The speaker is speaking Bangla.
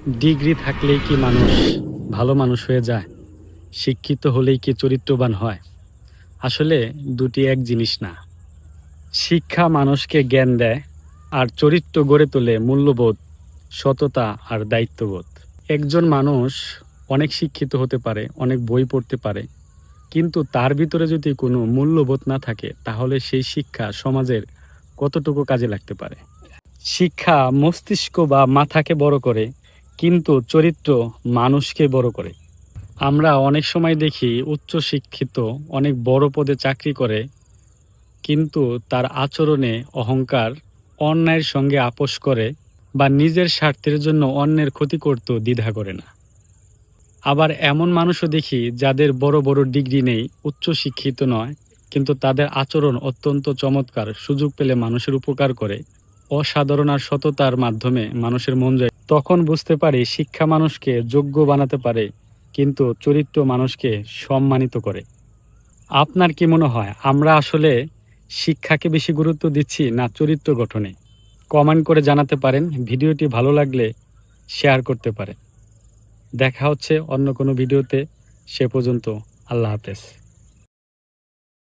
ডিগ্রি থাকলেই কি মানুষ ভালো মানুষ হয়ে যায়? শিক্ষিত হলেই কি চরিত্রবান হয়? আসলে দুটি এক জিনিস না। শিক্ষা মানুষকে জ্ঞান দেয়, আর চরিত্র গড়ে তোলে মূল্যবোধ, সততা আর দায়িত্ববোধ। একজন মানুষ অনেক শিক্ষিত হতে পারে, অনেক বই পড়তে পারে, কিন্তু তার ভিতরে যদি কোনো মূল্যবোধ না থাকে, তাহলে সেই শিক্ষা সমাজের কতটুকু কাজে লাগতে পারে? শিক্ষা মস্তিষ্ক বা মাথাকে বড় করে, কিন্তু চরিত্র মানুষকে বড় করে। আমরা অনেক সময় দেখি উচ্চ শিক্ষিত অনেক বড় পদে চাকরি করে, কিন্তু তার আচরণে অহংকার, অন্যায়ের সঙ্গে আপোষ করে বা নিজের স্বার্থের জন্য অন্যের ক্ষতি করতেও দ্বিধা করে না। আবার এমন মানুষও দেখি যাদের বড় বড় ডিগ্রি নেই, উচ্চ শিক্ষিত নয়, কিন্তু তাদের আচরণ অত্যন্ত চমৎকার, সুযোগ পেলে মানুষের উপকার করে, অসাধারণ আর সততার মাধ্যমে মানুষের মন জয়। তখন বুঝতে পারি শিক্ষা মানুষকে যোগ্য বানাতে পারে, কিন্তু চরিত্র মানুষকে সম্মানিত করে। আপনার কি মনে হয়, আমরা আসলে শিক্ষাকে বেশি গুরুত্ব দিচ্ছি না চরিত্র গঠনে? কমেন্ট করে জানাতে পারেন। ভিডিওটি ভালো লাগলে শেয়ার করতে পারেন। দেখা হচ্ছে অন্য কোনো ভিডিওতে। সে পর্যন্ত আল্লাহ হাফেজ।